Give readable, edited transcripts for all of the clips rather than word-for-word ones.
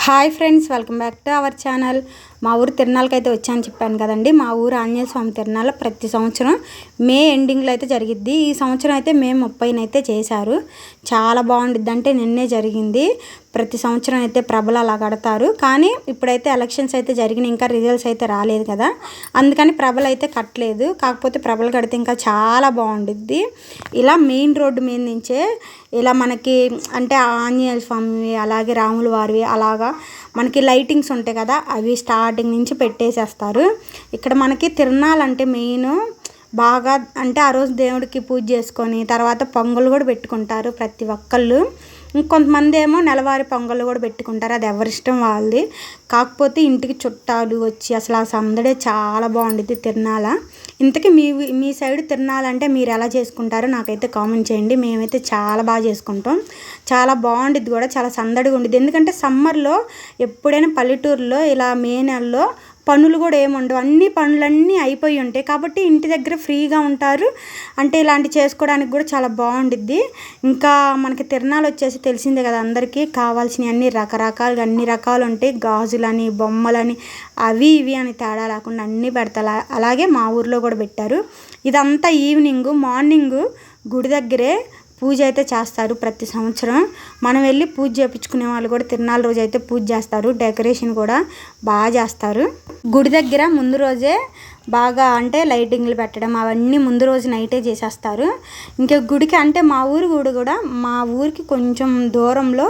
Hi friends, welcome back to our channel. మా ఊరు తిరునాళ్ళకి అయితే వచ్చాను చెప్పాను కదండి. మా ఊరు ఆంజనేయ స్వామి తిరునాళ్ళ ప్రతి సంవత్సరం మే ఎండింగ్లో అయితే జరిగిద్ది. ఈ సంవత్సరం అయితే మే 30న అయితే చేశారు. చాలా బాగుండిద్ది. అంటే నిన్నే జరిగింది. ప్రతి సంవత్సరం అయితే ప్రభలు అలా కడతారు. కానీ ఇప్పుడైతే ఎలక్షన్స్ అయితే జరిగినాయి, ఇంకా రిజల్ట్స్ అయితే రాలేదు కదా, అందుకని ప్రభలు అయితే కట్టలేదు. కాకపోతే ప్రభలు కడితే ఇంకా చాలా బాగుండిద్ది. ఇలా మెయిన్ రోడ్డు మీద నుంచే ఇలా మనకి అంటే ఆంజనేయ స్వామి అలాగే రాముల వారివి అలాగా మనకి లైటింగ్స్ ఉంటాయి కదా, అవి స్టార్టింగ్ నుంచి పెట్టేసేస్తారు. ఇక్కడ మనకి తిరునాళ్ళంటే మెయిన్ బాగా అంటే ఆ రోజు దేవుడికి పూజ చేసుకొని తర్వాత పొంగల్ కూడా పెట్టుకుంటారు ప్రతి ఒక్కళ్ళు. ఇంకొంతమంది ఏమో నెలవారి పొంగళ్ళు కూడా పెట్టుకుంటారు, అది ఎవరిష్టం వాళ్ళది. కాకపోతే ఇంటికి చుట్టాలు వచ్చి అసలు ఆ సందడే చాలా బాగుండిద్ది తిరునాళ్ళ. ఇంతకీ మీ సైడ్ తిరునాళ్ళంటే మీరు ఎలా చేసుకుంటారో నాకైతే కామెంట్ చేయండి. మేమైతే చాలా బాగా చేసుకుంటాం, చాలా బాగుండిద్ది కూడా, చాలా సందడిగా ఉండిద్ది. ఎందుకంటే సమ్మర్లో ఎప్పుడైనా పల్లెటూరులో ఇలా మే నెలలో పనులు కూడా ఏముండవు, అన్ని పనులన్నీ అయిపోయి ఉంటాయి కాబట్టి ఇంటి దగ్గర ఫ్రీగా ఉంటారు. అంటే ఇలాంటి చేసుకోవడానికి కూడా చాలా బాగుండిద్ది. ఇంకా మనకి తిరణాలు వచ్చేసి తెలిసిందే కదా, అందరికీ కావాల్సినవి అన్ని రకరకాలుగా అన్ని రకాలు ఉంటాయి. గాజులని బొమ్మలని అవి ఇవి అని తేడా లేకుండా అన్నీ పెడతారు. అలాగే మా ఊర్లో కూడా పెట్టారు. ఇదంతా మార్నింగ్ గుడి దగ్గరే పూజ అయితే చేస్తారు ప్రతి సంవత్సరం. మనం వెళ్ళి పూజ చేయించుకునే వాళ్ళు కూడా తిరునాళ్ళ రోజు అయితే పూజ చేస్తారు. డెకరేషన్ కూడా బాగా చేస్తారు. గుడి దగ్గర ముందు రోజే బాగా అంటే లైటింగ్లు పెట్టడం అవన్నీ ముందు రోజు నైటే చేసేస్తారు. ఇంకా గుడికి అంటే మా ఊరి గుడి కూడా మా ఊరికి కొంచెం దూరంలో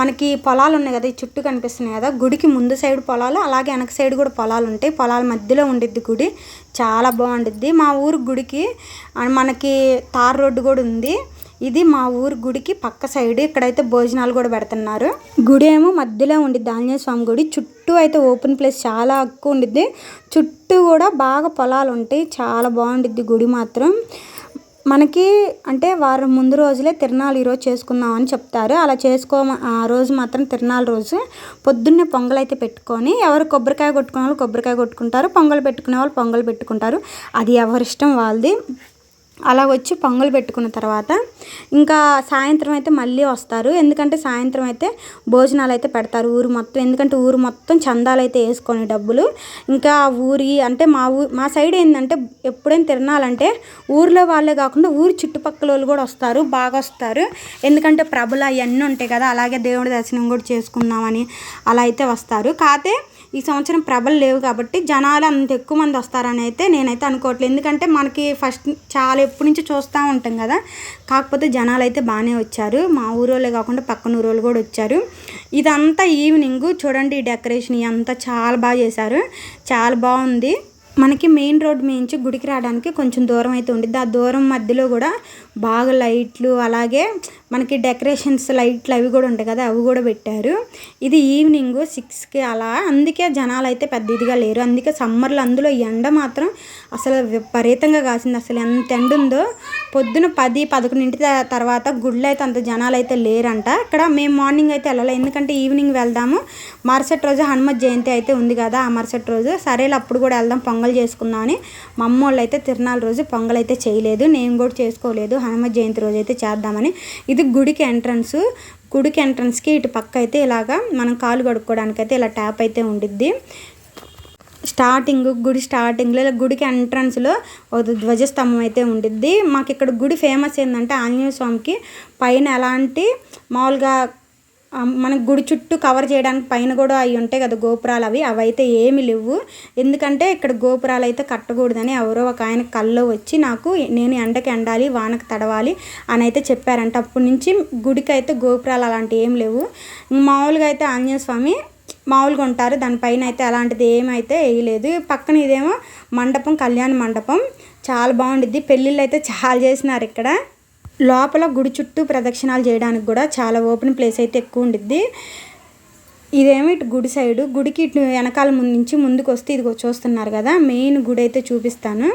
మనకి పొలాలు ఉన్నాయి కదా, ఈ చుట్టూ కనిపిస్తున్నాయి కదా, గుడికి ముందు సైడ్ పొలాలు అలాగే వెనక సైడ్ కూడా పొలాలు ఉంటాయి. పొలాల మధ్యలో ఉండిద్ది గుడి, చాలా బాగుండిద్ది. మా ఊరు గుడికి మనకి తార్ రోడ్డు కూడా ఉంది. ఇది మా ఊరు గుడికి పక్క సైడ్. ఇక్కడైతే భోజనాలు కూడా పెడుతున్నారు. గుడి ఏమో మధ్యలో ఉండిద్ది ఆంజనేయ స్వామి గుడి. చుట్టూ అయితే ఓపెన్ ప్లేస్ చాలా ఎక్కువ ఉండిద్ది. చుట్టూ కూడా బాగా పొలాలు ఉంటాయి, చాలా బాగుండిద్ది గుడి మాత్రం. మనకి అంటే వారం ముందు రోజులే తిరునాళ్ళు ఈరోజు చేసుకుందాం అని చెప్తారు. అలా ఆ రోజు మాత్రం తిరునాళ్ళ రోజు పొద్దున్నే పొంగల్ అయితే పెట్టుకొని ఎవరు కొబ్బరికాయ కొట్టుకునే వాళ్ళు కొబ్బరికాయ కొట్టుకుంటారు, పొంగల్ పెట్టుకునే వాళ్ళు పొంగల్ పెట్టుకుంటారు. అది ఎవరిష్టం వాళ్ళది. అలా వచ్చి పొంగల్ పెట్టుకున్న తర్వాత ఇంకా సాయంత్రం అయితే మళ్ళీ వస్తారు. ఎందుకంటే సాయంత్రం అయితే భోజనాలు అయితే పెడతారు ఊరు మొత్తం. ఎందుకంటే ఊరు మొత్తం చందాలు అయితే వేసుకొని డబ్బులు ఇంకా ఊరి అంటే మా సైడ్ ఏంటంటే ఎప్పుడైనా తిరణాలంటే ఊర్లో వాళ్ళే కాకుండా ఊరి చుట్టుపక్కల వాళ్ళు కూడా వస్తారు, బాగా వస్తారు. ఎందుకంటే ప్రభులు అవన్నీ ఉంటాయి కదా, అలాగే దేవుడి దర్శనం కూడా చేసుకుందామని అలా అయితే వస్తారు. కాకపోతే ఈ సంవత్సరం ప్రభలు లేవు కాబట్టి జనాలు అంత ఎక్కువ మంది వస్తారని అయితే నేనైతే అనుకోవట్లేదు. ఎందుకంటే మనకి ఫస్ట్ చాలా ఎప్పటి నుంచి చూస్తూ ఉంటాం కదా, కాకపోతే జనాలు అయితే బాగానే వచ్చారు. మా ఊరోళ్ళే కాకుండా పక్కన ఊరోళ్ళు కూడా వచ్చారు. ఇదంతా ఈవినింగ్ చూడండి, ఈ డెకరేషన్ ఇదంతా చాలా బాగా చేశారు, చాలా బాగుంది. మనకి మెయిన్ రోడ్ నుంచి గుడికి రావడానికి కొంచెం దూరం అయితే ఉండిద్ది. ఆ దూరం మధ్యలో కూడా బాగా లైట్లు అలాగే మనకి డెకరేషన్స్ లైట్లు అవి కూడా ఉంటాయి కదా, అవి కూడా పెట్టారు. ఇది ఈవినింగ్ 6కి అలా, అందుకే జనాలు అయితే పెద్ద ఇదిగా లేరు. అందుకే సమ్మర్లో అందులో ఎండ మాత్రం అసలు విపరీతంగా కాసింది. అసలు ఎంత ఎండ ఉందో. పొద్దున 10-11 తర్వాత గుడిలో అయితే అంత జనాలు అయితే లేరంట. ఇక్కడ మేము మార్నింగ్ అయితే వెళ్ళాలి, ఎందుకంటే ఈవినింగ్ వెళ్దాము. మరుసటి రోజు హనుమత్ జయంతి అయితే ఉంది కదా, ఆ మరుసటి రోజు సరేలే అప్పుడు కూడా వెళ్దాం పొంగల్ చేసుకుందామని. మా అమ్మ వాళ్ళు అయితే తిరునాళ్ళ రోజు పొంగల్ అయితే చేయలేదు, నేను కూడా చేసుకోలేదు. హనుమత్ జయంతి రోజు అయితే చేద్దామని. ఇది గుడికి ఎంట్రన్స్. గుడికి ఎంట్రన్స్కి ఇటు పక్క అయితే ఇలాగా మనం కాలు కడుక్కోవడానికి అయితే ఇలా ట్యాప్ అయితే ఉండిద్ది. గుడి స్టార్టింగ్లో ఇలా గుడికి ఎంట్రన్స్లో ఒక ధ్వజస్తంభం అయితే ఉండిద్ది. మాకు ఇక్కడ గుడి ఫేమస్ ఏంటంటే ఆంజనేయ స్వామికి పైన ఎలాంటి మామూలుగా మన గుడి చుట్టూ కవర్ చేయడానికి పైన కూడా అవి ఉంటాయి కదా గోపురాలు, అవి అయితే ఏమి లేవు. ఎందుకంటే ఇక్కడ గోపురాలు అయితే కట్టకూడదని ఎవరో ఒక ఆయన కల్లో వచ్చి నేను ఎండకి ఎండాలి వానకు తడవాలి అని అయితే చెప్పారంట. అప్పటి నుంచి గుడికి అయితే గోపురాలు అలాంటివి ఏం లేవు. మామూలుగా అయితే ఆంజనేయ స్వామి మామూలుగా ఉంటారు, దానిపైన అయితే అలాంటిది ఏమైతే వేయలేదు. పక్కన ఇదేమో మండపం, కళ్యాణ మండపం, చాలా బాగుండిద్ది. పెళ్ళిళ్ళు అయితే చాలా చేసినారు ఇక్కడ. లోపల గుడి చుట్టూ ప్రదక్షిణాలు చేయడానికి కూడా చాలా ఓపెన్ ప్లేస్ అయితే ఎక్కువ ఉండిద్ది. ఇదేమో ఇటు గుడి సైడు. గుడికి ఇటు వెనకాల నుంచి ముందుకు వస్తే ఇదిగో చూస్తున్నారు కదా, మెయిన్ గుడి అయితే చూపిస్తాను.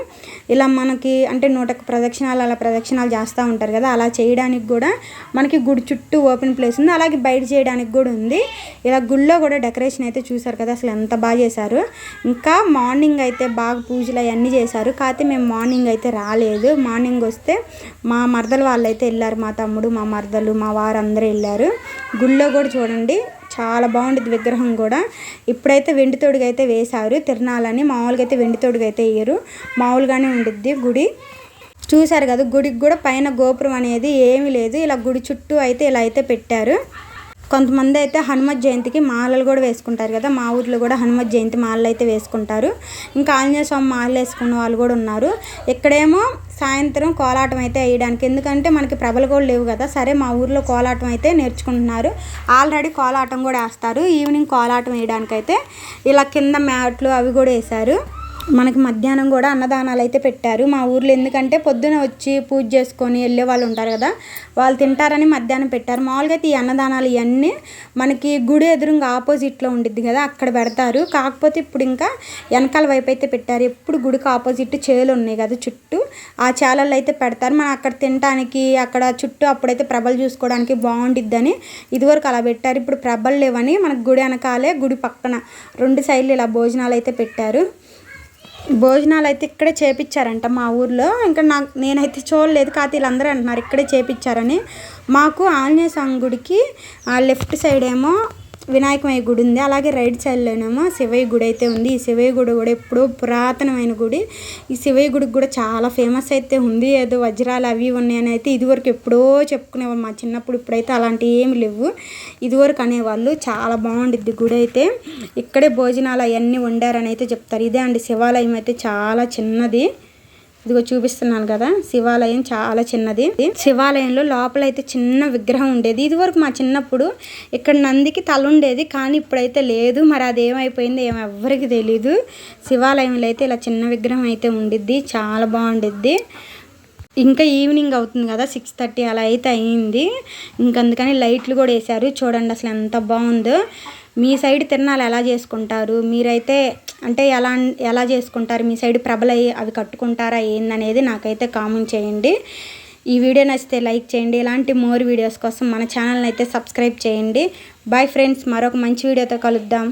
ఇలా మనకి అంటే 101 ప్రదక్షిణాలు అలా ప్రదక్షిణాలు చేస్తూ ఉంటారు కదా, అలా చేయడానికి కూడా మనకి గుడి చుట్టూ ఓపెన్ ప్లేస్ ఉంది. అలాగే బయట చేయడానికి కూడా ఉంది. ఇలా గుడిలో కూడా డెకరేషన్ అయితే చూసారు కదా, అసలు ఎంత బాగా చేశారు. ఇంకా మార్నింగ్ అయితే బాగా పూజలు అవన్నీ చేశారు. కాకపోతే మేము మార్నింగ్ అయితే రాలేదు. మార్నింగ్ వస్తే మా మరదలు వాళ్ళు అయితే వెళ్ళారు, మా తమ్ముడు మా మరదలు మా వారు అందరూ వెళ్ళారు. గుడిలో కూడా చూడండి చాలా బాగుంటుంది విగ్రహం కూడా. ఇప్పుడైతే వెండి తొడుగు అయితే వేశారు తిరణాలని. మామూలుగా అయితే వెండి తొడుగు అయితే వేయరు, మామూలుగానే ఉండిద్ది గుడి. చూసారు కదా, గుడికి కూడా పైన గోపురం అనేది ఏమీ లేదు. ఇలా గుడి చుట్టూ అయితే ఇలా అయితే పెట్టారు. కొంతమంది అయితే హనుమత్ జయంతికి మాలలు కూడా వేసుకుంటారు కదా, మా ఊర్లో కూడా హనుమత్ జయంతి మాలలు అయితే వేసుకుంటారు. ఇంకా ఆంజనేయ స్వామి మాలలు వేసుకున్న వాళ్ళు కూడా ఉన్నారు. ఇక్కడేమో సాయంత్రం కోలాటం అయితే వేయడానికి, ఎందుకంటే మనకి ప్రభలు కూడా లేవు కదా, సరే మా ఊర్లో కోలాటం అయితే నేర్చుకుంటున్నారు. ఆల్రెడీ కోలాటం కూడా వేస్తారు. ఈవినింగ్ కోలాటం వేయడానికైతే ఇలా కింద మ్యాట్లు అవి కూడా వేశారు. మనకి మధ్యాహ్నం కూడా అన్నదానాలు అయితే పెట్టారు మా ఊర్లో. ఎందుకంటే పొద్దున వచ్చి పూజ చేసుకొని వెళ్ళే వాళ్ళు ఉంటారు కదా, వాళ్ళు తింటారని మధ్యాహ్నం పెట్టారు. మామూలుగా అయితే ఈ అన్నదానాలు ఇవన్నీ మనకి గుడి ఎదురుగా ఆపోజిట్లో ఉండిద్ది కదా, అక్కడ పెడతారు. కాకపోతే ఇప్పుడు ఇంకా వెనకాల వైపు అయితే పెట్టారు. ఎప్పుడు గుడికి ఆపోజిట్ చేలు ఉన్నాయి కదా చుట్టూ, ఆ చేలల్లో అయితే పెడతారు. మనం అక్కడ తినడానికి అక్కడ చుట్టూ అప్పుడైతే ప్రభలు చూసుకోవడానికి బాగుండిద్దని ఇదివరకు అలా పెట్టారు. ఇప్పుడు ప్రభలు లేవని మనకు గుడి వెనకాలే, గుడి పక్కన 2 సైడ్లు ఇలా భోజనాలు అయితే పెట్టారు. భోజనాలు అయితే ఇక్కడే చేపించారంట మా ఊర్లో. ఇంకా నేనైతే చూడలేదు, కాకపోతే వీళ్ళందరూ అంటున్నారు ఇక్కడే చేపించారని. మాకు ఆంజనేయ స్వామి గుడికి లెఫ్ట్ సైడ్ ఏమో వినాయకమయ్య గుడి ఉంది, అలాగే రైట్ సైడ్లోనేమో శివయ్య గుడి అయితే ఉంది. ఈ శివయ్య గుడి కూడా ఎప్పుడో పురాతనమైన గుడి. ఈ శివయ్య గుడికి కూడా చాలా ఫేమస్ అయితే ఉంది. ఏదో వజ్రాలు అవి ఉన్నాయని అయితే ఇదివరకు ఎప్పుడో చెప్పుకునేవాళ్ళు మా చిన్నప్పుడు. ఇప్పుడైతే అలాంటివి ఏమి లేవు, ఇదివరకు అనేవాళ్ళు. చాలా బాగుండిద్ది గుడి అయితే. ఇక్కడే భోజనాలు అవన్నీ వండారని అయితే చెప్తారు. ఇదే అండి శివాలయం అయితే చాలా చిన్నది. ఇదిగో చూపిస్తున్నాను కదా, శివాలయం చాలా చిన్నది. శివాలయంలో లోపలైతే చిన్న విగ్రహం ఉండేది. ఇదివరకు మా చిన్నప్పుడు ఇక్కడ నందికి తల ఉండేది, కానీ ఇప్పుడైతే లేదు. మరి అది ఏమైపోయిందో ఏమో ఎవ్వరికి తెలీదు. శివాలయంలో అయితే ఇలా చిన్న విగ్రహం అయితే ఉండిద్ది, చాలా బాగుండిద్ది. ఇంకా ఈవినింగ్ అవుతుంది కదా, 6:30 అలా అయితే అయింది. అందుకని లైట్లు కూడా వేశారు. చూడండి అసలు ఎంత బాగుందో. మీ సైడ్ తిరణాలు ఎలా చేసుకుంటారు, మీరైతే అంటే ఎలా చేసుకుంటారు, మీ సైడ్ ప్రభలు అవి కట్టుకుంటారా ఏందనేది నాకైతే కామెంట్ చేయండి. ఈ వీడియో నచ్చితే లైక్ చేయండి. ఇలాంటి మోర్ వీడియోస్ కోసం మన ఛానల్ని అయితే సబ్స్క్రైబ్ చేయండి. బాయ్ ఫ్రెండ్స్, మరొక మంచి వీడియోతో కలుద్దాం.